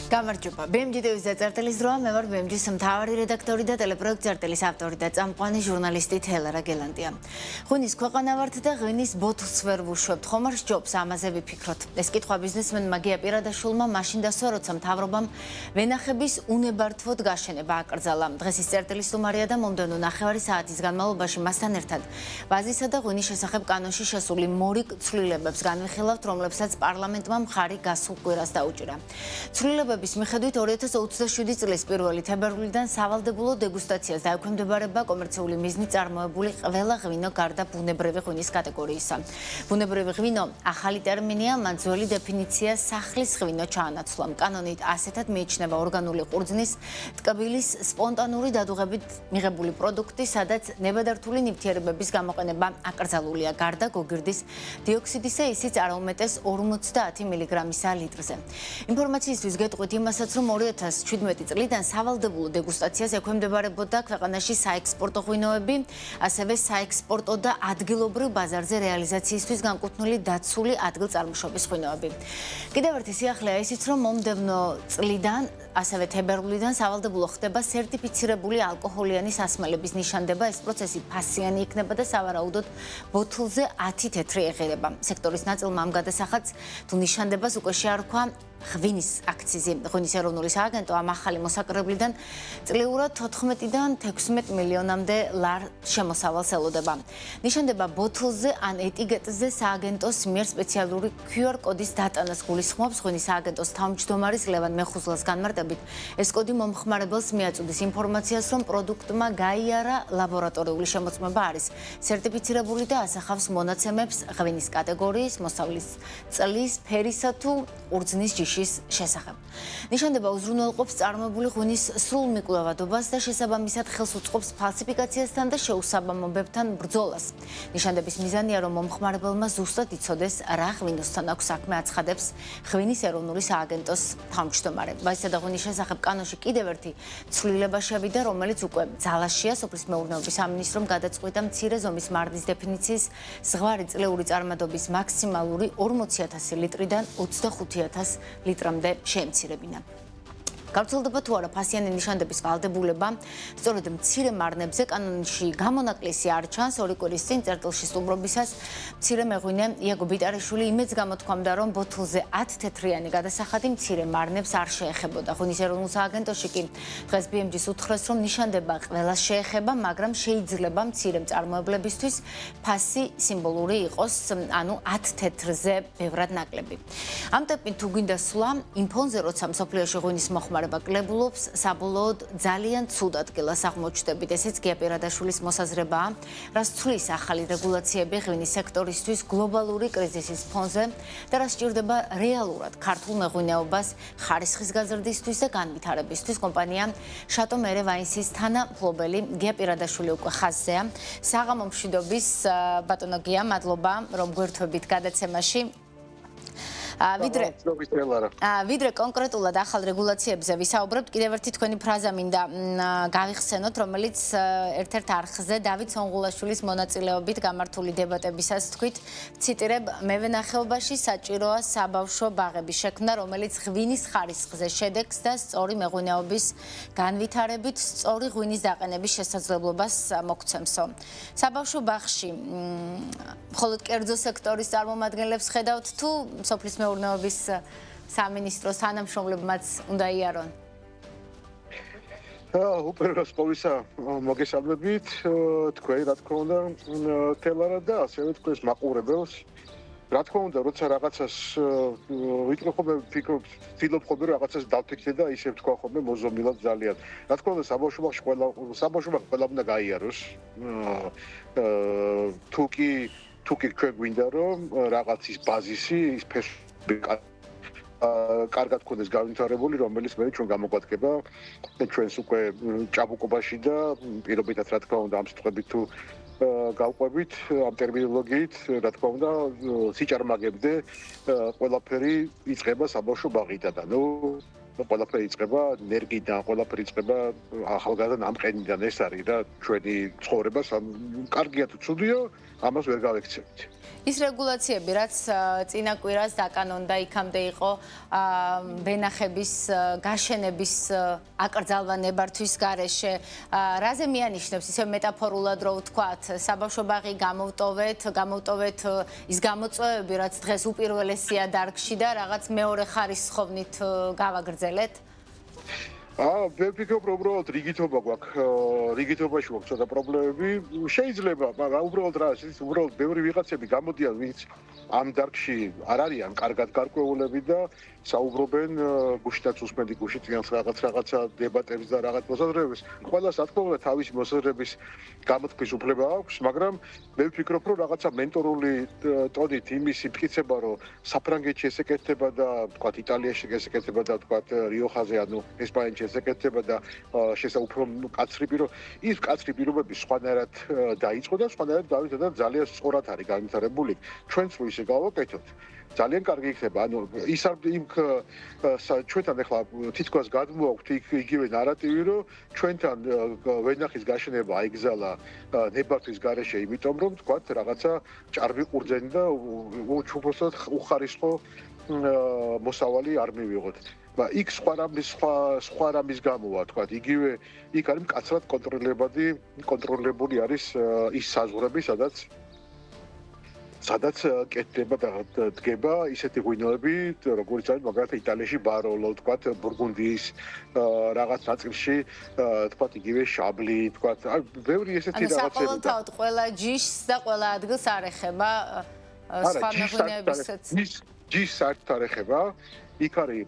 გამარჯობა. BMG TV-ს დაწერტილის დროა, მე ვარ BMG-ს მთავარი რედაქტორი და ტელეპროექტ წერტილის ავტორი და წამყვანი ჟურნალისტი თელარა გელანდია. ღვინის ქვეყანა ვართ და ღვინის ბოთლს ვერ ვუშვებთ. ხომ არ სჯობს ამაზე ვიფიქროთ. ეს კითხვა ბიზნესმენმა გია პირადაშვილმა მაშინ დასვა, როცა მთავრობამ ვენახების უნებართვოდ გაშენება აკრძალა. დღეს ის წერტილის სტუმარია და მომდევნო ნახევარი საათის განმავლობაში მასთან ერთად ვაზისა და ღვინის შესახებ კანონში შესული მორიგ ცვლილებებს განვიხილავთ, რომლებსაც პარლამენტმა მხარი გასულ კვირას დაუჭირა. ცვლილებების მიხედვით 2027 წლის 1 თებერვლიდან სავალდებულო დეგუსტაციას დაექვემდებარება კომერციული მიზნით წარმოებული ყველა ღვინო გარდა ბუნებრივი ღვინის კატეგორიისა. ბუნებრივი ღვინო ახალი ტერმინია, მან ძველი დეფინიცია სახლის ღვინო ჩაანაცვლა. კანონით ასეთად მიიჩნევა ორგანული ყურძნის, ტკბილის სპონტანური დადუღებით მიღებული პროდუქტი, სადაც ნებადართული ნივთიერებების გამოყენება აკრძალულია გარდა გოგირდის დიოქსიდისა, ისიც არაუმეტეს 50 მგ-ისა ლიტრზე. ინფორმაციისთვის გეტყვით იმასაც, რომ 2017 წლიდან სავალდებულო დეგუსტაციას ექვემდებარებოდა ქვეყანაში საექსპორტო ღვინოები, ასევე საექსპორტო და ადგილობრივ ბაზარზე რეალიზაციისთვის განკუთვნილი დაცული ადგილწარმოშობის ღვინოები. კიდევ ერთი სიახლეა ისიც, რომ მომდევნო წლიდან, ასევე თებერვლიდან სავალდებულო ხდება სერტიფიცირებული ალკოჰოლიანი სასმელების ნიშანდება. ეს პროცესი ფასიანი იქნება და სავარაუდოდ ბოთლზე 10 თეთრი ეღირება. სექტორის ნაწილმა ამ გადასახადს თუ ნიშანდებას უკვე შეარქვა ღვინის აქციზი. ღვინის ეროვნული სააგენტო ამ ახალი მოსაკრებლიდან წლიურად 14-დან 16 მილიონამდე ლარ შემოსავალს ელოდება. ნიშანდება ბოთლზე ან ეტიკეტზე სააგენტოს მიერ სპეციალური QR კოდის დატანას გულისხმობს. ღვინის სააგენტოს თავმჯდომარის ლევან მეხუზლას განმარტებით, ეს კოდი მომხმარებელს მიაწვდის ინფორმაციას, რომ პროდუქტმა გაიარა ლაბორატორიული შემოწმება არის სერტიფიცირებული და ასახავს მონაცემებს ღვინის კატეგორიის, მოსავლის წლის, ფერისა თუ ყურძნის ჯიშის შესახებ. ნიშანდება უზრუნველყოფს წარმოებული ღვინის სრულ მიკვლევადობას და შესაბამისად ხელს უწყობს ფალსიფიკაციასთან და შეუსაბამობებთან ბრძოლას. ნიშანდების მიზანია, რომ მომხმარებელმა ზუსტად იცოდეს, რა ღვინოსთან აქვს საქმე, აცხადებს ღვინის ეროვნული სააგენტოს თავმჯდომარე. ვაზისა და ღვინის შესახებ კანონში კიდევ ერთი ცვლილება შევიდა, რომელიც უკვე ძალაშია. სოფლის მეურნეობის სამინისტრომ გადაწყვიტა მცირე ზომის მარნის დეფინიციის ზღვარი წლიური წარმადობის მაქსიმალური 40,000 ლიტრიდან 25,000 ლიტრამდე შეემცირებინა. გავრცელდება თუ არა ფასიანი ნიშანდების ვალდებულება, სწორედ მცირე მარნებზე კანონში გამონაკლისი არ ჩანს. 2 კვირის წინ წერტილში სტუმრობისას მცირე მეღვინე იაგო ბიტარიშვილი იმედს გამოთქვამდა, რომ ბოთლზე 10 თეთრიანი გადასახადი მცირე მარნებს არ შეეხებოდა. ღვინის ეროვნულ სააგენტოში კი დღეს BMG-ს უთხრეს, რომ ნიშანდება ყველას შეეხება, მაგრამ შეიძლება მცირე მწარმოებლებისთვის ფასი სიმბოლური იყოს, ანუ 10 თეთრზე ბევრად ნაკლები. ამ ტემპით თუ გვინდა სვლა, იმ ფონზე, როცა მსოფლიოში ღვინის მოხმარება კლებულობს, საბოლოოდ ძალიან ცუდ ადგილას აღმოჩნდებით. ესეც გია პირადაშვილის მოსაზრებაა, რაც ცვლის ახალი რეგულაციები ღვინის სექტორისთვის გლობალური კრიზისის ფონზე და რაც სჭირდება რეალურად ქართულ მეღვინეობას ხარისხის გაზრდისთვის და განვითარებისთვის. კომპანია შატო მერე ვაინსის თანამფლობელი გია პირადაშვილი უკვე ხაზზეა. საღამო მშვიდობის ბატონო გია, მადლობა რომ გვერდთვებით გადაცემაში. ვიდრე კონკრეტულად ახალ რეგულაციებზე ვისაუბრებთ, კიდევ ერთი თქვენი ფრაზა მინდა გავიხსენოთ, რომელიც ერთ-ერთ არხზე დავით სონღულაშვილის მონაწილეობით გამართული დებატებისას თქვით, ციტირებ, მევენახეობაში საჭიროა საბავშვო ბაღების შექმნა, რომელიც ღვინის ხარისხზე შედეგს და სწორი მეღვინეობის განვითარებით სწორი ღვინის დაყენების შესაძლებლობას მოგცემსო. საბავშვო ბაღში მხოლოდ კერძო სექტორის წარმომადგენლებს ხედავთ თუ სოფლის მეურნეობის სამინისტროს თანამშრომლებმაც უნდა იარონ? უპირველეს ყოვლისა მოგესალმებით თქვენ, რა თქმა უნდა, თელარა და ასევე თქვენს მაყურებელს. რა თქმა უნდა, როცა რაღაცას ვიტყვი ხოლმე, ვფიქრობ ხოლმე, რაღაცას დავფიქრე და ისე ვთქვა ხოლმე მოზომილად ძალიან. რა თქმა უნდა, საბავშვო ბაღში ყველა უნდა გაიაროს. თუ კი ჩვენ გვინდა რომ რაღაც ის ბაზისი, ის კარგად გქონდეს განვითარებული, რომელიც მე ჩვენ გამოგვადგება ჩვენს უკვე ჭაბუკობაში და პირობითად რა თქმა უნდა ამ სიტყვებით თუ გავყვებით ამ ტერმინოლოგიით, რა თქმა უნდა, სიჭარმაგემდე ყველაფერი იწყება საბავშვო ბაღიდან. ყველაფერი იწყება ენერგიიდან, ყველაფერი იწყება ახალგაზრდა ნამყენიდან. ეს არის რა ჩვენი ცხოვრება, კარგია თუ ცუდია, ამას ვერ გავექცევით. ის რეგულაციები, რაც წინა კვირას დაკანონდა, იქამდე იყო ვენახების გაშენების აკრძალვა ნებართვის გარეშე. რაზე მიანიშნებს, ისე მეტაფორულად რო ვთქვათ, საბავშვო ბაღი გამოვტოვეთ ის გამოწვევები, რაც დღეს უპირველესია დარგში და რაღაც მეორე ხარისხოვნით გავაგრძელეთ? ვერ ვფიქრობ, რომ უბრალოდ რიგითობა გვაქვს, რიგითობაში გვაქვს ცოტა პრობლემები. შეიძლება, მაგრამ უბრალოდ რა, უბრალოდ ბევრი ვიღაცები გამოდიან, ვინც ამ დარგში არ არიან კარგად გარკვეულები და საუბრობენ გუშინაც უსმენდი გუშინაც რაღაცა დებატებს და რაღაც მოსაზრებებს. ყველას რა თქმა უნდა თავისი მოსაზრების გამოთქმის უფლება აქვს, მაგრამ მე ვფიქრობ, რომ რაღაცა მენტორული ტონით იმისი მტკიცება, რომ საფრანგეთში ესეკეთება და თქვათ იტალიაში ესეკეთება და თქვათ რიოხაზე, ანუ ესპანეთში ესეკეთება და შესაძლოა ის კაცრი პირობები სხვანაირად დაიწყო და სხვანაირად გავიდა და ძალიან სწორად არის განვითარებული. ჩვენც რო ისე გავაკეთოთ, ძალიან კარგი იქნება. ანუ ის ჩვენთან ახლა თითქოს გადმოვაქვთ იგივე ნარატივი, რომ ჩვენთან ვენახის გაშენება აიგზალა ნებართვის გარეშე, იმიტომ რომ თქვათ რაღაცა ჭარბი ყურძენი და უჩუქროსად უხარისხო მოსავალი არ მივიღოთ. იქ სხვა რამის გამოვა, თქვათ, იგივე იქ არის მკაცრად კონტროლებული არის ის საზღვრები, სადაც კეთდება და დგება ისეთი ღვინოები, როგორც არის მაგალითად იტალიაში ბაროლო, თქვათ, ბურგუნდიის რაღაც ნაწილში, თქვათ, იგივე შაბლი, თქვათ, ბევრი ესეთი რაღაცები. ანუ საყოველთაოდ ყველა ჯიშს და ყველა ადგილს არ ეხება სხვა მეღვინეებისაც. ჯიშს საერთოდ არ ეხება. იქ არის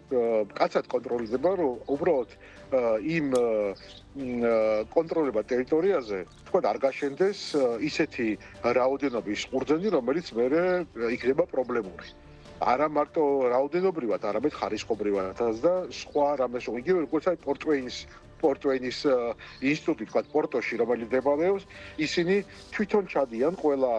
კაცად კონტროლდება, რომ უბრალოდ იმ კონტროლება ტერიტორიაზე თქვა არ გაშენდეს ისეთი რაოდენობის ყურძენი, რომელიც მერე იქნება პრობლემური. არა მარტო რაოდენობრივად, არამედ ხარისხობრივადაც და სხვა რამეს იგივე როგორც არის პორტვეინის ინსტიტუტი, თქვა პორტოში, რომელიც მდებარეობს, ისინი თვითონ ჩადიან ყველა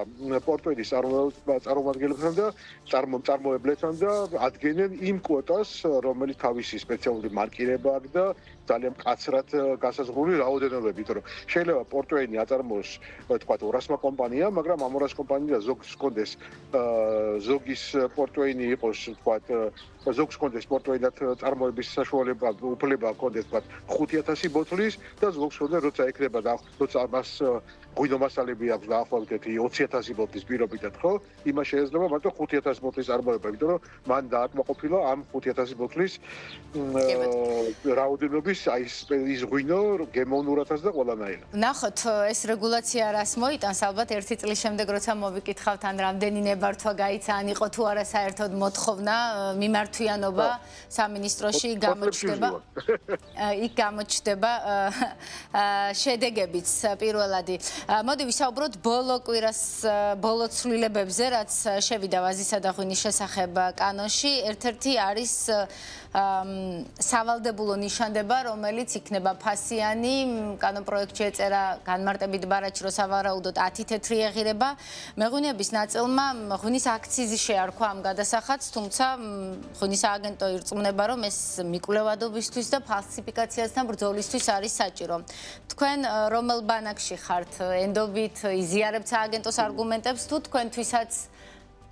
პორტვეინის წარმომადგენლებთან და წარმოებლებთან და ადგენენ იმ კვოტას, რომელიც თავისი სპეციალური მარკირება აქვს და ძალიან მკაცრად გასაზღვრული რაოდენობები, იმიტომ რომ შეიძლება პორტვეინი აწარმოოს, თქვა 200-მა კომპანია, მაგრამ ამ 200 კომპანიიდან ზოგს ჰქონდეს ზოგის პორტვეინი იყოს, თქვა ზოგს ჰქონდეს პორტვეინად წარმოების საშუალება, უფლება ჰქონდეს, თქვა 5000 ბოთლის და ზოგს ჰქონდეს, როცა ეკრება და როცა მას ღვინომასალები აქვს დაახლოებით 20000 ბოთლის პირობითად, ხო? იმას შეიძლება მარტო 5000 ბოთლის წარმოება, იმიტომ რომ მან დააკმაყოფილა ამ 5000 ბოთლის რაოდენობის ის ღვინო გემოვნურათაც და ყველანაირად. ნახოთ, ეს რეგულაცია რას მოიტანს, ალბათ ერთი წლის შემდეგ, როცა მოვიკითხავთ, ან რამდენი ნებართვა გაიცა, ან იყო თუ არა საერთოდ მოთხოვნა, მიმართვიანობა სამინისტროში გამოჩნდება შედეგებიც პირველადი. მოდი ვისაუბროთ ბოლო კვირას ბოლო ცვლილებებზე, რაც შევიდა ვაზისა და ღვინის შესახებ კანონში. ერთ-ერთი არის სავალდებულო ნიშანდება, რომელიც იქნება ფასიანი. კანონ პროექტში ეწერა განმარტებით ბარათში, რომ სავარაუდოდ 10 თეთრი ეღირება. მეღვინეების ნაწილმა ღვინის აქციზი შეარქვა ამ გადასახადს, თუმცა ღვინის სააგენტო ირწმუნება, რომ ეს მიკვლევადობისთვის და ფალსიფიკაციასთან ბრძოლისთვის არის საჭირო. თქვენ რომელ ბანაკში ხართ? ენდობით იზიარებთ სააგენტოს არგუმენტებს თუ თქვენთვისაც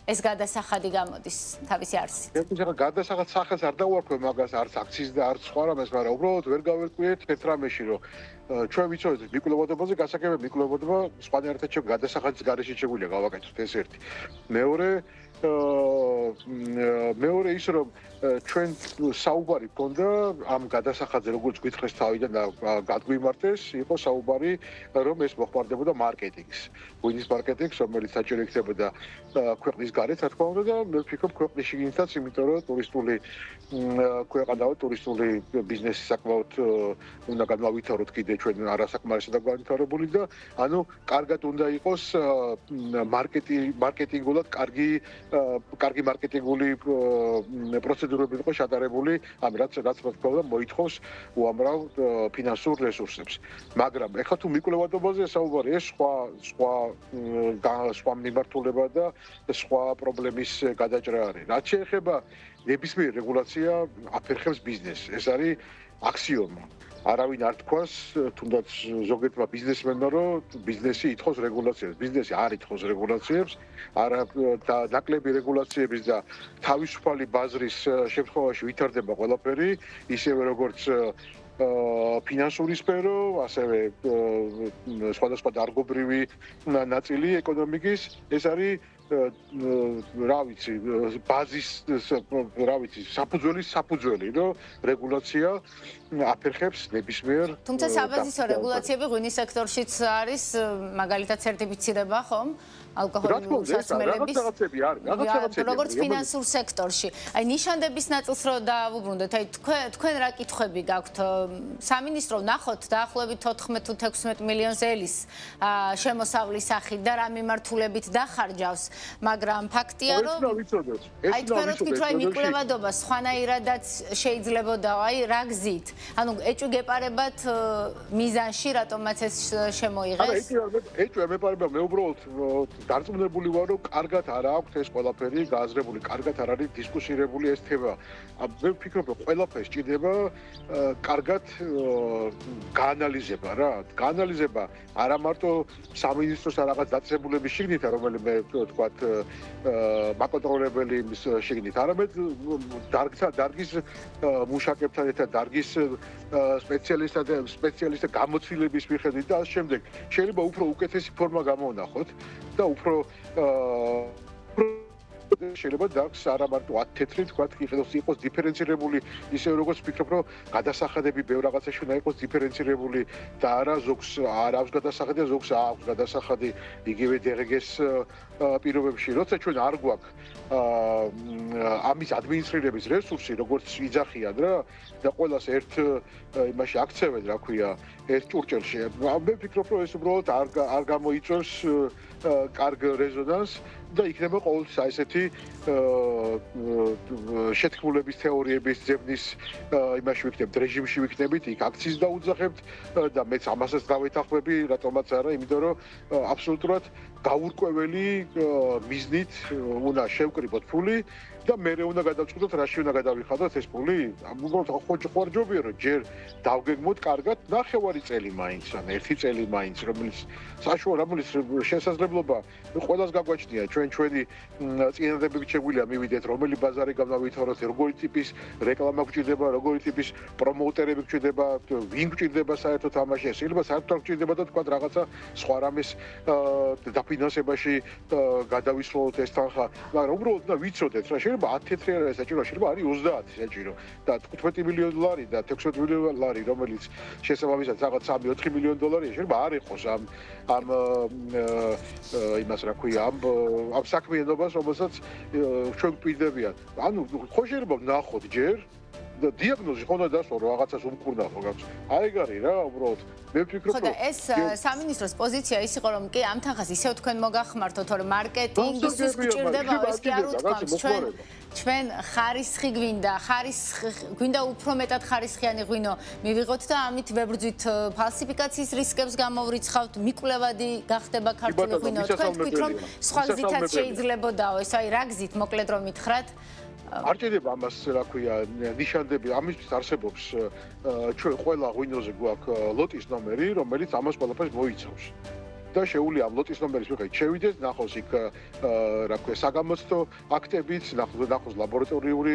ეს გადასახადი გამოდის თავისი არსით? ეხლა გადასახადს სახელს არ დავუარქვე მაგას, არც აქციის და არც სხვა რამეს, მაგრამ უბრალოდ ვერ გავერკვიეთ ერთ რამეში, რომ ჩვენ ვიცოდეთ მიკვლევადობაზე, გასაგებია მიკვლევადობა სხვანაირად გადასახადის გარეშე შეგვიძლია გავაკეთოთ, ეს ერთი. მეორე ის რომ ჩვენ საუბარი გქონდა ამ გადასახადზე, როგორც გითხრეს თავიდან და გადგვიმართეს, იყო საუბარი, რომ ეს მოხმარდებოდა მარკეტინგს. ღვინის მარკეტინგს, რომელიც საჭირო იქნებოდა ქვეყნის გარეთ, რა თქმა უნდა, და მე ვფიქრობ ქვეყნის შიგნითაც, იმიტომ რომ ტურისტული ქვეყანაა, ტურისტული ბიზნესი საკმაოდ უნდა განავითაროთ კიდე ჩვენ არასაკმარისად განვითარებული და ანუ კარგად უნდა იყოს მარკეტინგულად კარგი კარგი მარკეტინგული პროცედურები იყო შეტანებული, ამ რაც თქო მოითხოვს უამრავ ფინანსურ რესურსებს. მაგრამ ეხლა თუ მიკვლევადობაზე საუბარი, ეს სხვა მიმართულება და სხვა პრობლემის გადაჭრა არის. რაც შეეხება ნებისმიერ რეგულაცია აფერხებს ბიზნესს. ეს არის აქსიომა. არავინ არ თქვას, თუნდაც ზოგიერთმა ბიზნესმენმა, რომ ბიზნესი ითხოვს რეგულაციებს. ბიზნესი არ ითხოვს რეგულაციებს, არა და ნაკლები რეგულაციების და თავისუფალი ბაზრის შემთხვევაში ვითარდება ყველაფერი, ისევე როგორც ფინანსური სფერო, ასევე სხვადასხვა დარგობრივი ნაწილი ეკონომიკის, ეს არის რა ვიცი, ბაზის, რა ვიცი, საფუძველი, რომ რეგულაცია აფერხებს ნებისმიერ. თუმცა საბაზისო რეგულაციები ღვინის სექტორშიც არის, მაგალითად სერტიფიცირება, ხომ? ალკოჰოლური სასმელების როგორც ფინანსურ სექტორში. აი ნიშანდების ნაწილს რო დავუბრუნდეთ, აი თქვენ რა კითხვები გაქვთ? სამინისტრო ნახოთ დაახლოებით 14 თუ 16 მილიონს ელის შემოსავლის სახით და რა მიმართულებით დახარჯავს, მაგრამ ფაქტია რომ აი თქვენ რო თქვით რომ მიკვლევადობა სხვანაირადაც შეიძლებოდა, აი რა გზით? ანუ ეჭვი გეპარებათ მიზანში, რატომაც ეს შემოიღეს? ეჭვი მეპარება, მე უბრალოდ დარწმუნებული ვარ, რომ კარგად არ აქვს ეს ყველაფერი გააზრებული, კარგად არ არის დისკუსირებული ეს თემა. მე ვფიქრობ, რომ ყველაფერს ჭირდება კარგად გაანალიზება რა. გაანალიზება არა მარტო სამინისტროს რაღაც დაწესებულების შიგნით, რომელიმე თქვათ მაკონტროლებელი შიგნით, არამედ დარგის მუშაკებთან ერთად, დარგის სპეციალისტთა გამოცდილების მიხედვით და ამ შემდეგ შეიძლება უფრო უკეთესი ფორმა გამოვნახოთ და უფრო შეიძლება დარგს არა მარტო 10 თეთრი თქვათ, იყოს დიფერენცირებული, ისე როგორც ვფიქრობ, რომ გადასახადები ბევრ რაღაცაში უნდა იყოს დიფერენცირებული და არა ზოგს არ აქვს გადასახადი, ზოგს აქვს გადასახადი იგივე DRG-ს პირობებში, როცა ჩვენ არ გვაქვს ამის ადმინისტრირების რესურსი, როგორც იძახიან რა და ყველას ერთ იმაში აქცევენ, რა ქვია, ერთ ჭურჭელში. მე ვფიქრობ, რომ ეს უბრალოდ არ გამოიწვევს კარგ რეზონანსს და იქნება ყოველთვის აი ესეთი შეთქმულების თეორიების ძებნის იმაში ვიქნებთ, რეჟიმში ვიქნებით, იქ აქციის დაუძახებთ და მეც ამასაც დავეთანხმები, რატომაც არა, იმიტომ რომ აბსოლუტურად გაურკვეველი მიზნით უნდა შევკრიბოთ ფული და მერე უნდა გადავწყვიტოთ, რაში უნდა გადავიხადოთ ეს ფული. უბრალოდ ხوارჯობია, რომ ჯერ დავგეგმოთ კარგად ნახევარი წელი მაინც, ან ერთი წელი მაინც, რომელიც საშუალების შესაძლებლობა ყველას გაგვაჩნია. ჩვენი წინადადებებით შეგვიძლია მივიდეთ, რომელი ბაზარი გავავითაროთ, როგორი ტიპის რეკლამა გვჭირდება, როგორი ტიპის პრომოუტერები გვჭირდება, ვინ გვჭირდება საერთოდ ამაში. შეიძლება საერთოდ არ გვჭირდება და თქვა რაღაცა სხვა რამეს დაფინანსებაში გადავისროლოთ ეს თანხა, მაგრამ უბრალოდ უნდა ვიცოდეთ, რა შეიძლება 10 თეთრი არ არის საჭირო, შეიძლება არის 30 საჭირო და 15 მილიონი დოლარი და 16 მილიონი დოლარი, რომელიც შესაბამისად რაღაც 3-4 მილიონი დოლარია, შეიძლება არ იყოს ამ იმას რა ქვია, ამ საქმიანობას, რომელსაც ჩვენ გვპირდებიან. ანუ ხო შეიძლება ვნახოთ ჯერ და დიაგნოზი ხო უნდა დასვა, რომ რაღაცას უმკურნალო გაქვს. აი ეგ არის რა, უბრალოდ. მე ვფიქრობ, რომ ეს სამინისტროს პოზიცია ის იყო, რომ კი ამ თანხას ისევ თქვენ მოგახმართოთ, რომ მარკეტინგისთვის გვჭირდება, ეს კი არ უთქვამს, ჩვენ ხარისხი გვინდა უფრო მეტად ხარისხიანი ღვინო მივიღოთ და ამით ვებრძვით ფალსიფიკაციის რისკებს გამოვრიცხავთ, მიკვლევადი გახდება ქართული ღვინო. თქვენ თქვით, რომ სხვა გზითაც შეიძლებოდაო, ეს აი რა გზით მოკლედ რომ მითხრათ? არ ჭირდება ამას, რა ქვია, ნიშანდები, ამისთვის არსებობს ჩვენ ყველა ღვინოზე გვაქვს ლოტის ნომერი, რომელიც ამას ყველაფერს მოიცავს. და შეუძლია ამ ლოტის ნომერის მიხედვით შევიდეთ, ნახოს იქ რა ქვია, საგამოცდო აქტებიც, ნახოს ლაბორატორიული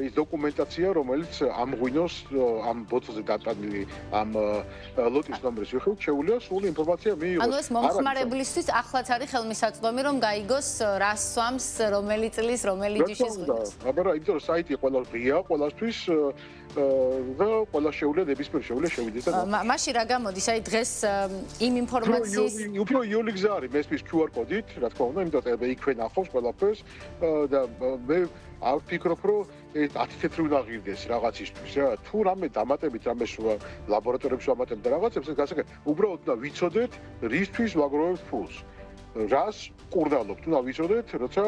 ის დოკუმენტაცია, რომელიც ამ ღვინოს, ამ ბოთლზე დატანილი ამ ლოტის ნომერის მიხედვით შეუძლია სრული ინფორმაცია მიიღოს. ანუ ეს მომხმარებლისთვის ახლაც არის ხელმისაწვდომი, რომ გაიგოს რა სვამს, რომელი წლის, რომელი ჯიშის ღვინოს. მაგრამ იმიტომ რომ საიტი ღია ყველასთვის და ყველა შეუძლია ნებისმიერ შეუძლია შევიდეს და მაშინ რა გამოდის, აი დღეს იმ ინფორმაციის უფრო იული გზა არის მესმის QR კოდით, რა თქმა უნდა, იმიტომ რომ იქვე ნახავს ყველაფერს და მე არ ვფიქრობ, რომ 10 თეთრი უნდა ღირდეს რაღაცისთვის რა. თუ რამე დამატებით, რამეს ლაბორატორიებში ვამატებთ და რაღაცებს, ეს გასაგებია, უბრალოდ უნდა ვიცოდეთ, რისთვის ვაგროვებთ ფულს. რას ყურდალობთ, უნდა ვიცოდეთ, როცა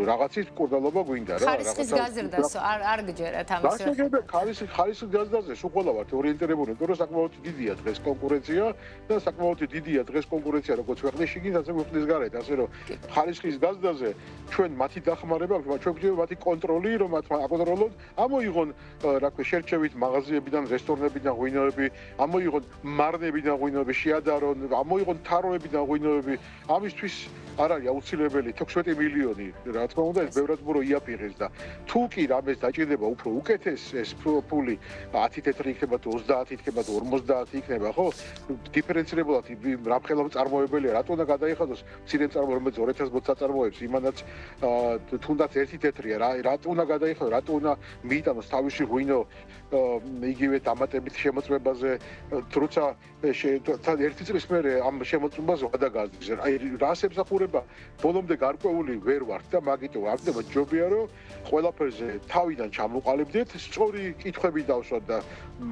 რაღაცის ყურდალობა გვინდა რა. ხარისხის გაზრდას არ გჯერათ ამის. ხარისხის გაზრდაზე სულ ყველა ვართ ორიენტირებული, იმიტომ რომ საკმაოდ დიდია დღეს კონკურენცია და საკმაოდ დიდია დღეს კონკურენცია როგორც ქვეყნის შიგნით, ასევე ქვეყნის გარეთ, ასე რომ ხარისხის გაზრდაზე ჩვენ მათი დახმარება, ჩვენ გვჭირდება მათი კონტროლი, რომ მათ აკონტროლოთ, ამოიღონ რა ქვია შერჩევით მაღაზიებიდან, რესტორნებიდან ღვინოები, ამოიღონ მარნებიდან ღვინოები, შეადარონ, ამოიღონ თაროებიდან ღვინოები, ამისთვის არ არის აუცილებელი 16 მილიონი, რა თქმა უნდა, ეს ბევრად ბურო იაფიღეს და თუ კი რამეს დაჭირდება უფრო უკეთეს ეს ფული 10 თეთრი იქნება თუ 30 იქნება თუ 50 იქნება, ხო? დიფერენცირებულად რამხელა წარმოებელია, რატო უნდა გადაიხადოს მცირე წარმოება, რომელიც 2000 საწარმოებს, იმანაც თუნდაც ერთი თეთრია, რატო უნდა გადაიხადოს, რატო უნდა მიიტანოს თავისი ღვინო იგივე დამატებით შემოწმებაზე, თუმცა ერთი წლის მერე ამ შემოწმებაზე გადაგაზრდს. აი რას ემსახურება ბოლომდე გარკვეული ვერ ვართ და მაგიტო აქდება ჯობია რომ ყველაფერზე თავიდან ჩამოყალიბდეთ, სწორი კითხვები დავსვათ და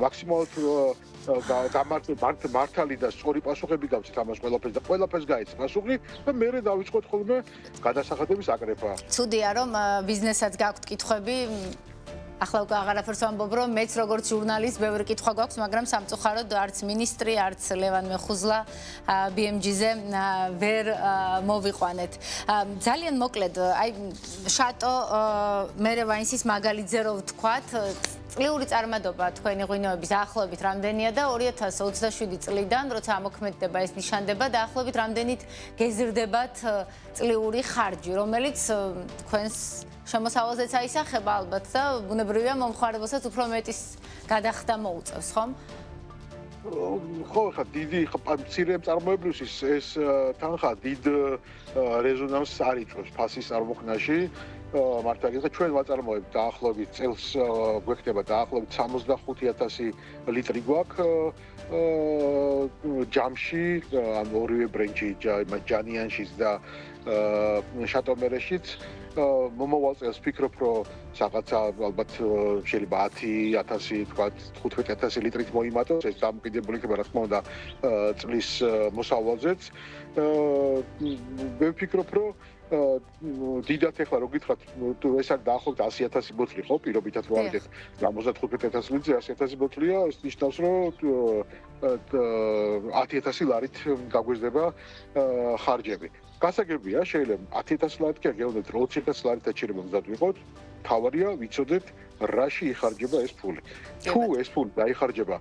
მაქსიმალურად მართალი და სწორი პასუხები გავცეთ ამას ყველაფერს და ყველაფერს გაეც პასუხი და მერე დავიწყოთ ხოლმე გადასახადების აკრეფა. ცუდია რომ ბიზნესაც გაქვთ კითხვები. ახლა უკვე აღარაფერს ვამბობ, რომ მეც როგორც ჟურნალისტ ბევრი კითხვა გვაქვს, მაგრამ სამწუხაროდ არც მინისტრი, არც ლევან მეხუზლა BMG-ზე ვერ მოვიყვანეთ. ძალიან მოკლედ, აი შატო მერევაინსის მაგალითზე რო ვთქვათ, წლიური წარმადობა თქვენი ღვინოების დაახლოებით რამდენია და 2027 წლიდან, როცა ამოქმედდება ეს ნიშანდება, დაახლოებით რამდენით გეზრდებათ წლიური ხარჯი, რომელიც თქვენს შემოსავალზეც აისახება ალბათ და ბუნებრივია მომხმარებელსაც უფრო მეტის გადახდა მოუწევს, ხომ? ხო, ხა დიდი მცირე მწარმოებლისთვის ეს თანხა დიდ რეზონანსს არ იწვევს ფასის წარმოქმნაში. მართლა გითხრათ, ჩვენ ვაწარმოებთ დაახლოებით წელს გვექნება დაახლოებით 65,000 ლიტრი გვაქვს ჯამში, ან ორივე ბრენჯი, ჯანიანშიც და შატომერეშიც. მომავალ წელს ვფიქრობ, რომ რაღაცა ალბათ შეიძლება 10,000, თქვა 15,000 litrით მოიმატოს, ეს დამოკიდებული იქნება რა თქმა უნდა წლის მოსავალზეც. მე ვფიქრობ, რომ დიდათ ეხლა რო გითხრათ, ეს არის დაახლოებით 100,000 ბოთლი, ხო, პირობითად რო ავიდეთ 75,000 litre, 100,000 ბოთლია, ეს ნიშნავს, რომ 10,000 ლარით გაგვიზრდება ხარჯები. გასაგებია, შეიძლება 10,000 ლარით კი არ გეუბნებით, 20,000 ლარით დაჭირება მზად ვიყოთ, თავარია ვიცოდეთ, რაში იხარჯება ეს ფული. თუ ეს ფული დაიხარჯება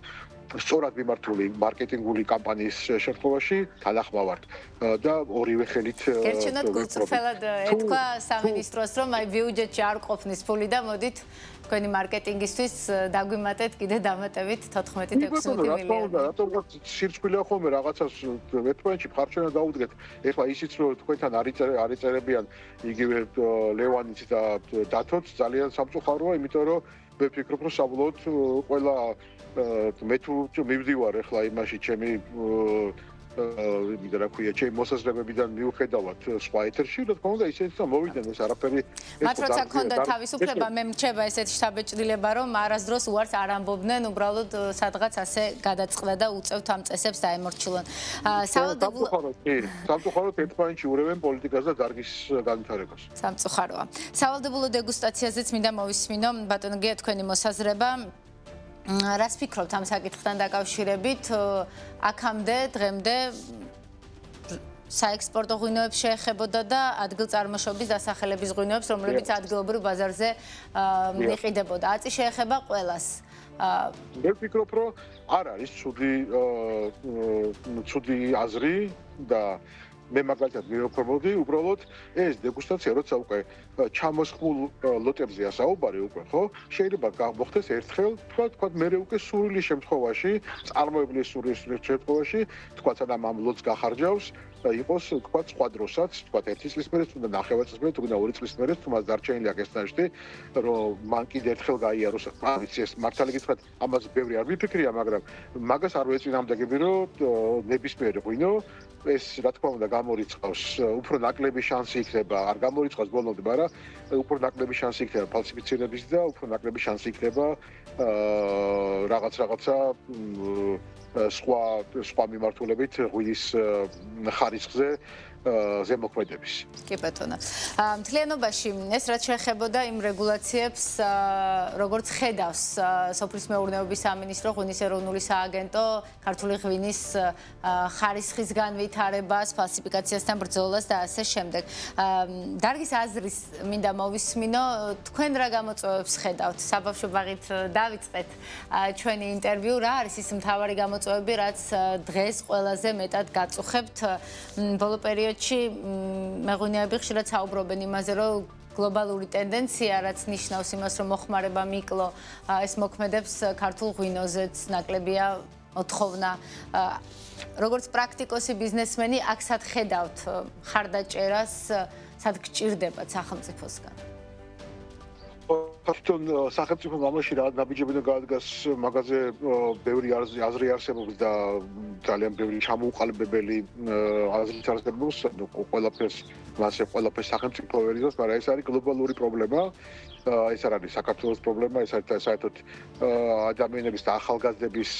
სწორად მიმართული მარკეტინგული კამპანიის შემთხვევაში თანახმავართ და ორივე ხელით გერჩუნოთ გულწრფელად ეთქვა სამინისტროს, რომ აი ბიუჯეტში არ ყოფნის ფული და მოდით თქვენი მარკეტინგისთვის დაგვიმატეთ კიდე დამატებით 14-16 მილიონი. რატომ სირცხვილია ხოლმე რაღაცას ერთმანეთში ხარჯენა დაუდგეთ. ეხლა ისიც რომ თქვენთან არ იწერებიან იგივე ლევანიც და დათოც ძალიან სამწუხაროა, იმიტომ რომ მე ვფიქრობ, რომ საბოლოოდ ყველა მე თუ მივდივარ ახლა იმაში ჩემი რა ქვია ჩემი მოსაზრებებიდან მიუხედავად სხვა ეთერში რა თქმა უნდა ისიც მოვიდნენ ეს არაფერი მათ როცა ქონდათ თავისუფლება მე მრჩება ესეთი შთაბეჭდილება რომ არასდროს უარს არ ამბობდნენ უბრალოდ სადღაც ასე გადაწყდა და უწევთ ამ წესებს დაემორჩილონ სამწუხაროდ ერთმანეთში ურევენ პოლიტიკას და დარგის განვითარებას სამწუხაროა სავალდებულო დეგუსტაციაზეც მინდა მოვისმინო ბატონო გია თქვენი მოსაზრება რას ფიქრობთ ამ საკითხთან დაკავშირებით? აქამდე დღემდე საექსპორტო ღვინოებს შეეხებოდა და ადგილწარმოშობის დასახელების ღვინოებს, რომლებიც ადგილობრივ ბაზარზე მიყიდებოდა. აწი შეეხება ყველას. მე ვფიქრობ, რომ არ არის ცუდი აზრი და მე მაგალითად მივეფორმოდი, უბრალოდ ეს დეგუსტაცია როცა უკვე ჩამოსხმულ ლოტებზე ასაუბარი უკვე, ხო? შეიძლება გამოხდეს ერთხელ, თქვა მერე უკვე სურვილი შემთხვევაში, წარმოებლის სურვილის შემთხვევაში, თქვა სანამ ამ ლოტს გახარჯავს და იყოს თქვა სხვა დროსაც, თქვა 1 წლის მერე, თუნდა 9 წლის მერე, თუნდა 2 წლის მერე, თუ მას დარჩენილი აქვს ეს ნაშთი, რომ მან კიდე ერთხელ გაიაროს, ვიცი ეს მართალი გითხრათ, ამაზე ბევრი არ მიფიქრია, მაგრამ მაგას არ ვეწინააღმდეგები, რომ ნებისმიერი ღვინო ეს რა თქმა უნდა გამორიცხავს, უფრო ნაკლები შანსი იქნება, არ გამორიცხავს ბოლომდე, მაგრამ უფრო ნაკლები შანსი იქნება ფალსიფიცირების და უფრო ნაკლები შანსი იქნება რაღაცა სხვა მიმართულებით ღვინის ხარისხზე ზემოქმედების. კი ბატონო. მთლიანობაში ეს რაც შეეხებოდა იმ რეგულაციებს, როგორც ხედავს სოფლის მეურნეობის სამინისტრო, ღვინის ეროვნული სააგენტო, ქართული ღვინის ხარისხის განვითარებას, ფალსიფიკაციასთან ბრძოლას და ასე შემდეგ. დარგის აზრის მინდა მოვისმინო, თქვენ რა გამოწვევებს ხედავთ? საბავშვო ბაღით დავიწყეთ ჩვენი ინტერვიუ. რა არის ის მთავარი გამოწვევები, რაც დღეს ყველაზე მეტად გაწუხებთ? ბოლო პერიოდში მეღვინეები ხშირად საუბრობენ იმაზე, რომ გლობალური ტენდენცია, რაც ნიშნავს იმას, რომ მოხმარება მიკლო, ეს მოქმედებს ქართულ ღვინოზეც, ნაკლებია მოთხოვნა. როგორც პრაქტიკოსი ბიზნესმენი, აქ სად ხედავთ ხარდაჭერას, სად გჭირდებათ სახელმწიფოსგან? თვითონ სახელმწიფო ამაში რა ნაბიჯებიდან გაადგას მაგაზე ბევრი აზრი არსებობს და ძალიან ბევრი ჩამოუყალიბებელი აზრით არსებობს, ყველაფერს მასე ყველაფერს სახელმწიფო ვერ იზრავს, მაგრამ ეს არის გლობალური პრობლემა. ეს არ არის საქართველოს პრობლემა, ეს არის საერთოდ ადამიანების და ახალგაზრდების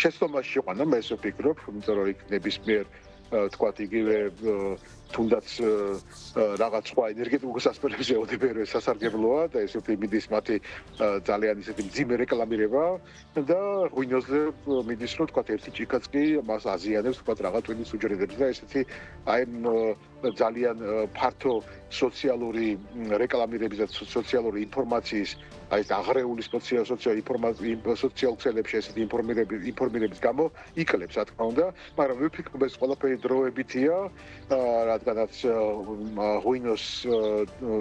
შეცდომაში იყვანა, მე ესე ვფიქრობ, იმიტომ რომ იქ ნებისმიერ თქვათ იგივე თუნდაც რაღაც სხვა ენერგეტიკულ სასწავლებლებზე ოდებერე სასარგებლოა და ესე მიდის მათი ძალიან ისეთი მძიმე რეკლამირება და ღვინოზე მიდის რომ თქვათ ერთი ჭიქაც კი მას აზიანებს თქვათ რაღაც ტვინის უჯრედებს და ესეთი აი ძალიან ფართო სოციალური რეკლამირების და სოციალური ინფორმაციის აი ეს აღრეული სოციალურ ქსელებში ესეთი ინფორმირების გამო იკლებს რა თქმა უნდა, მაგრამ მე ვფიქრობ ეს ყველაფერი დროებითია, რადგანაც ღვინოს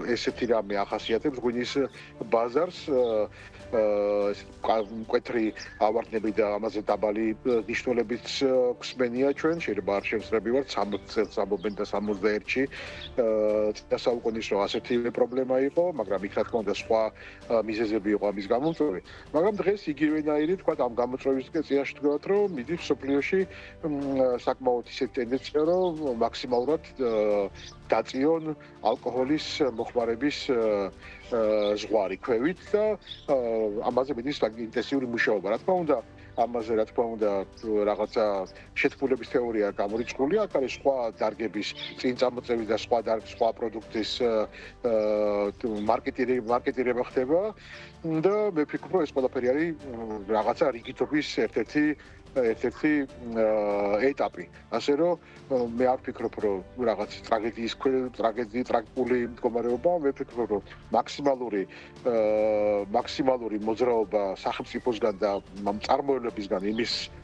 ესეთი რამე ახასიათებს ღვინის ბაზარს, მკვეთრი ავარდნები და ამაზე დაბალი ნიშნულებით გვსმენია ჩვენ, შეიძლება არ შევსწრებივართ 60 წელს ამობენ და 61-ში საუკუნის რომ ასეთივე პრობლემა იყო, მაგრამ იქ რა თქმა უნდა სხვა მიზეზები იყო ამის გამომწვევი, მაგრამ დღეს იგივენაირი თქვა ამ გამოწვევის წინაშე თქვათ რომ მიდის სოფლიოში საკმაოდ ისეთი ტენდენცია რომ მაქსიმალურად დაწიონ ალკოჰოლის მოხმარების ზღვარი ქვევით და ამაზე მიდის ინტენსიური მუშაობა. რა თქმა უნდა, ამაზე რა თქმა უნდა რაღაცა შეთქმულების თეორია გამორიცხულია, აქ არის სხვა დარგების წინ წამოწევის და სხვა პროდუქტის მარკეტირება ხდება და მე ვფიქრობ, ეს ყველაფერი არის რაღაცა რიგითობის ერთ-ერთი ეტაპი. ასე რომ მე არ ვფიქრობ, რომ რაღაც ტრაგიკული მდგომარეობა, მე ვფიქრობ, რომ მაქსიმალური მოძრაობა სახელმწიფოსგან და მწარმოებლებისგან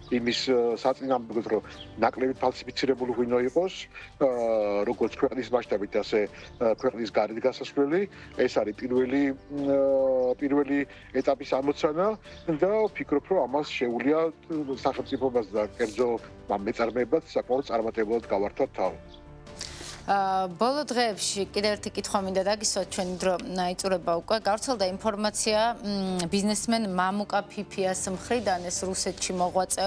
იმის საწინააღმდეგოდ, რომ ნაკლები ფალსიფიცირებული ღვინო იყოს, როგორც ქვეყნის მასშტაბით, ასე ქვეყნის გარეთ გასასვლელი, ეს არის პირველი ეტაპის ამოცანა და ვფიქრობ, რომ ამას შეუძლია სახელმწიფობას და კერძო მეწარმეებად საკმაოდ წარმატებულად გავართოთ თავი. ბოლო დღეებში კიდევ ერთი კითხვა მინდა დაგისვათ, ჩვენი დრო აიწურება უკვე. გავრცელდა ინფორმაცია ბიზნესმენ მამუკა ფიფიას მხრიდან, ეს რუსეთში მოღვაწე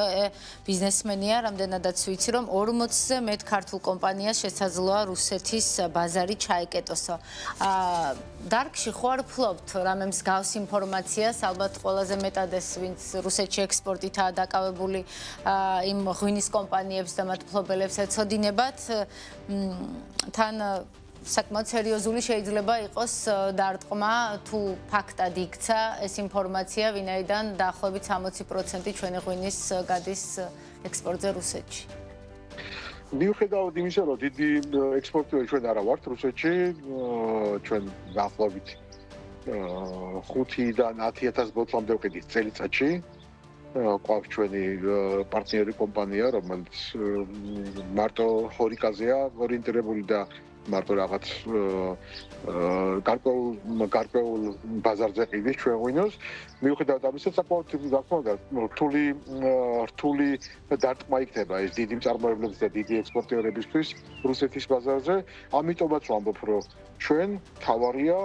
ბიზნესმენია, რამდენადაც ვიცი, რომ 40-ზე მეტ ქართულ კომპანიას შესაძლოა რუსეთის ბაზარი ჩაეკეტოსო. დარგში ხო არ ფლობთ რამე მსგავს ინფორმაციას, ალბათ ყველაზე მეტად ეს ვინც რუსეთში ექსპორტითაა დაკავებული იმ ღვინის კომპანიებს და მათ მფლობელებს ეცოდინებათ. თან საკმაოდ სერიოზული შეიძლება იყოს დარტყმა თუ ფაქტად იქცა ეს ინფორმაცია, ვინაიდან დაახლოებით 60% ჩვენი ღვინის გადის ექსპორტზე რუსეთში. მიუხედავად იმისა, რომ დიდი ექსპორტიორი ჩვენ არა ვართ რუსეთში, ჩვენ დაახლოებით 5-დან 10,000 ბოთლამდე ვყიდით წელიწადში. ყავს ჩვენი პარტნიორი კომპანია, რომელიც მარტო ხორიკაზეა ორიენტირებული და მარტო რაღაც გარკვეულ ბაზარზე ყიდის ჩვენ ღვინოს. მიუხედავად ამისა, საკმაოდ რთული დარტყმა იქნება ეს დიდი მწარმოებლების და დიდი ექსპორტიორებისთვის რუსეთის ბაზარზე. ამიტომაც ვამბობ, რომ ჩვენ თავარია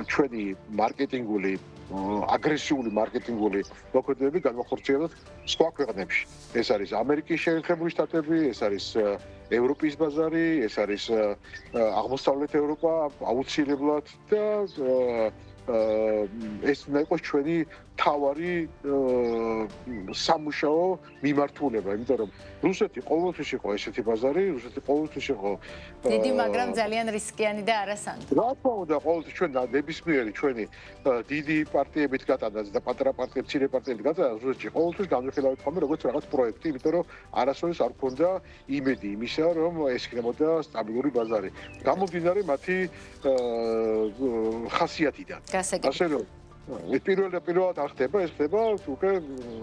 ჩვენი მარკეტინგული აგრესიული მარკეტინგული მოქმედებები განვახორციელოთ სხვა ქვეყნებში. ეს არის ამერიკის შეერთებული შტატები, ეს არის ევროპის ბაზარი, ეს არის აღმოსავლეთ ევროპა აუცილებლად და ეს უნდა იყოს ჩვენი თავარი სამუშაო მიმართულება, იმიტომ რომ რუსეთი ყოველთვის იყო ესეთი ბაზარი, რუსეთი ყოველთვის იყო დიდი, მაგრამ ძალიან რისკიანი და არასანდო. რა თქმა უნდა, ყოველთვის ჩვენ ნებისმიერი ჩვენი დიდი პარტიებით გატანაც და პატარა პარტიებით, მცირე პარტიებით გატანაც რუსეთში ყოველთვის განვიხილავთ ხოლმე როგორც რაღაც პროექტი, იმიტომ რომ არასოდეს არ ქონდა იმედი იმისა, რომ ეს იქნებოდა სტაბილური ბაზარი. გამომდინარე მათი ხასიათიდან. ასე რომ პირველად არ ხდება, ეს ხდება უკვე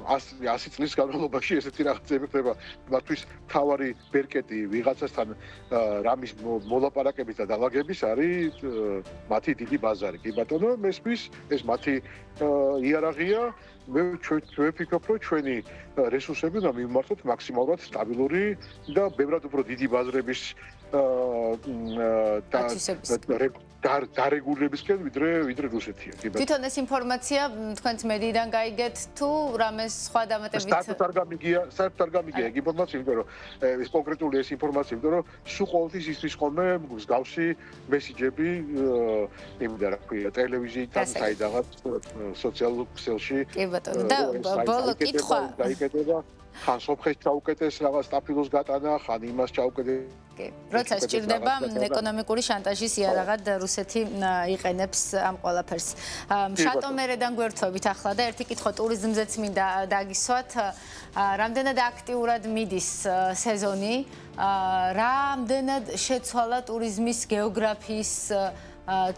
100 წლის განმავლობაში ესეთი რაღაცები ხდება. მათთვის თავარი ბერკეტი ვიღაცასთან რამის მოლაპარაკების და დაალაგების არის მათი დიდი ბაზარი. კი ბატონო, მესმის, ეს მათი იარაღია. მე ვფიქრობ, რომ ჩვენი რესურსები უნდა მივმართოთ მაქსიმალურად სტაბილური და ბევრად უფრო დიდი ბაზრების დარეგულირებისკენ ვიდრე რუსეთია. თვითონ ეს ინფორმაცია თქვენს მედიიდან გაიგეთ თუ რამეს სხვა დამატებით? საერთოდ არ გამიგია ეგ ინფორმაცია, იმიტომ რომ ეს კონკრეტული ეს ინფორმაცია, იმიტომ რომ სულ ყოველთვის ისმის ხოლმე მსგავსი მესიჯები იმდა რა ქვია ტელევიზიიდან საიდანაც სოციალურ ქსელში. კი ბატონო, და ბოლო კითხვა გაიგედება ხან სოფხეს ჩაუკეტეს რაღაც სტაფილოს გატანა, ხან იმას ჩაუკეტეს. როცა სჭირდება ეკონომიკური შანტაჟის იარაღად რუსეთი იყენებს ამ ყველაფერს. შატომერედან გვერდთვებით ახლა და ერთი კითხვა ტურიზმზეც მინდა დაგისვათ. რამდენად აქტიურად მიდის სეზონი? რამდენად შეცვალა ტურიზმის გეოგრაფიის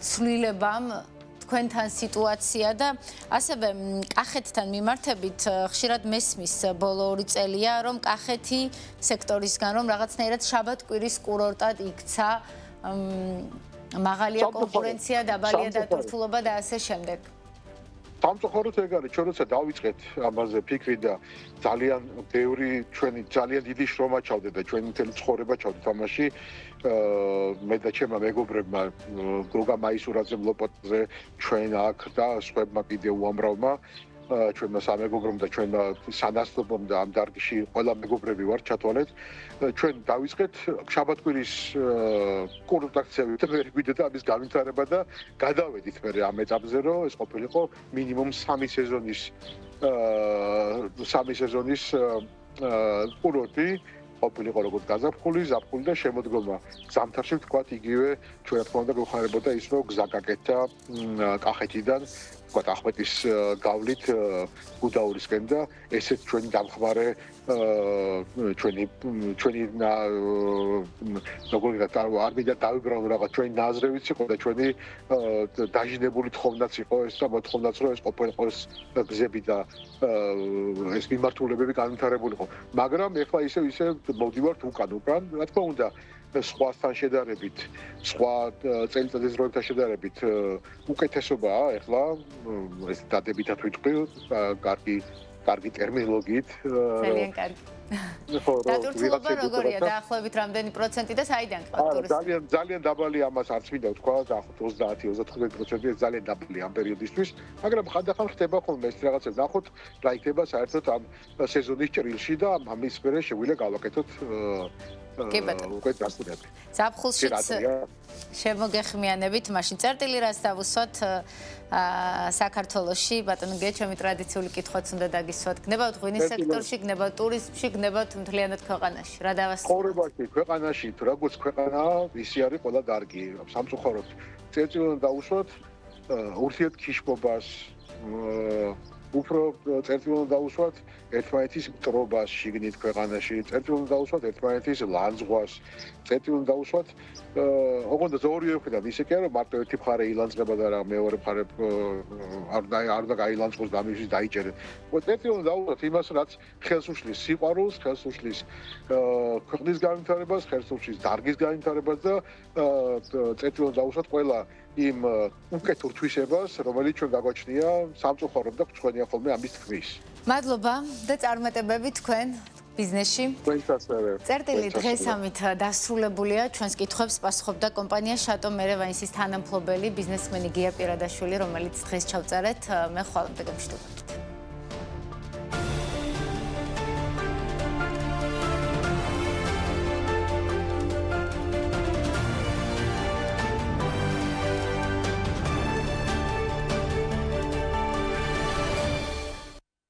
ცვლილებამ თქვენთან სიტუაცია და ასევე კახეთთან მიმართებით ხშირად მესმის ბოლო 2 წელია რომ კახეთი სექტორისგან რომ რაღაცნაირად შაბათ-კვირის კურორტად იქცა მაღალია კონკურენცია, დაბალია დატვირთულობა და ასე შემდეგ. სამწუხაროდ ეგ არის, ჩვენ როცა დავიწყეთ ამაზე ფიქრი და ძალიან ბევრი ჩვენი ძალიან დიდი შრომა ჩავდეთ და ჩვენი მთელი ცხოვრება ჩავდეთ ამაში. მე და ჩემმა მეგობრებმა გოგა მაისურაძე ლოპოტზე ჩვენ აქ და სხვებმა კიდევ უამრავმა ჩვენმა სამეგობრომ და ჩვენმა სანაცნობლომ და ამ დარგში ყველა მეგობრები ვართ ჩათვალეთ. ჩვენ დავიწყეთ შაბათ-კვირის კურორტაქციებით და გვიდეთ ამის განვითარება და გადავედით მე ამ ეტაპზე, რომ ეს ყოფილიყო მინიმუმ 3 სეზონის კურორტი. ყოფილიყო როგორც გაზაფხული, ზაფხული და შემოდგომა. ზამთარში ვთქვათ იგივე ჩვენ რა თქმა უნდა გვეხმარებოდა ის, რომ გზა გაკეთდა კახეთიდან ვთქვათ ახმეტის გავლით გუდაურისკენ და ესეც ჩვენი დამხმარე ჩვენი როგორ ვთქვა არ მინდა დავიბრალო რაღაც ჩვენი ნაზრევიც იყო და ჩვენი დაჟინებული თხოვნაც იყო ეს და მოთხოვნაც რომ ეს ყოფილიყო ეს გზები და ეს მიმართულებები განვითარებულიყო. მაგრამ ეხლა ისე მოვდივართ უკან, რა თქმა უნდა სხვასთან შედარებით, სხვა წელიწადის დროებთან შედარებით უკეთესობაა ეხლა ეს დადებითად ვიტყვი, კარგი ტერმინოლოგიით. ძალიან კარგი. დატვირთულობა როგორია დაახლოებით რამდენი პროცენტი და საიდან ყავთ ტურისტები? ძალიან დაბალი ამას არც მინდა ვთქვა, დაახლოებით 30-35% ძალიან დაბალი ამ პერიოდისთვის, მაგრამ ხანდახან ხდება ხოლმე ეს რაღაცები. ნახოთ რა იქნება საერთოდ ამ სეზონის ჭრილში და ამის მერე შეგვიძლია გავაკეთოთ უკვე დასტურები. ზაფხულშიც შემოგეხმიანებით, მაშინ წერტილი რას დავუსვათ საქართველოში, ბატონო გე ჩემი ტრადიციული კითხვაც უნდა დაგისვათ. გნებავთ ღვინის სექტორში, გნებავთ ტურიზმში, გნებავთ მთლიანად ქვეყანაში. რა დავასწრებთ? ცხოვრებაში, ქვეყანაში, თუ როგორც ქვეყანაა, ისი არის ყველა დარგი. სამწუხაროდ წერტილი უნდა დავუსვათ ურთიერთქიშბობას, უფრო წერტილი უნდა დავუსვათ ერთმანეთის მტრობას შიგნით ქვეყანაში, წერტილი უნდა დავუსვათ ერთმანეთის ლანძღვას, წერტილი უნდა დავუსვათ ოღონდ ორივე მხრიდან ისე კი არა რომ მარტო ერთი მხარე ილანძღება და რა მეორე მხარე არ უნდა გაილანძღოს და ამისთვის დაიჭერეთ. წერტილი უნდა დავუსვათ იმას, რაც ხელს უშლის სიყვარულს, ხელს უშლის ქვეყნის განვითარებას, ხელს უშლის დარგის განვითარებას და წერტილი უნდა დავუსვათ ყველა იმ უკეთურ თვისებას, რომელიც ჩვენ გაგვაჩნია სამწუხაროდ და გვწვენია ხოლმე ამის თქმის. მადლობა და წარმატებები თქვენ ბიზნესში. წერტილი დღესამით დასრულებულია. ჩვენს კითხვებს პასუხობდა კომპანია შატო მერევაინსის თანამფლობელი ბიზნესმენი გია პირადაშვილი, რომელიც დღეს ჩავწერეთ. მე ხვალამდე გამშვიდობთ.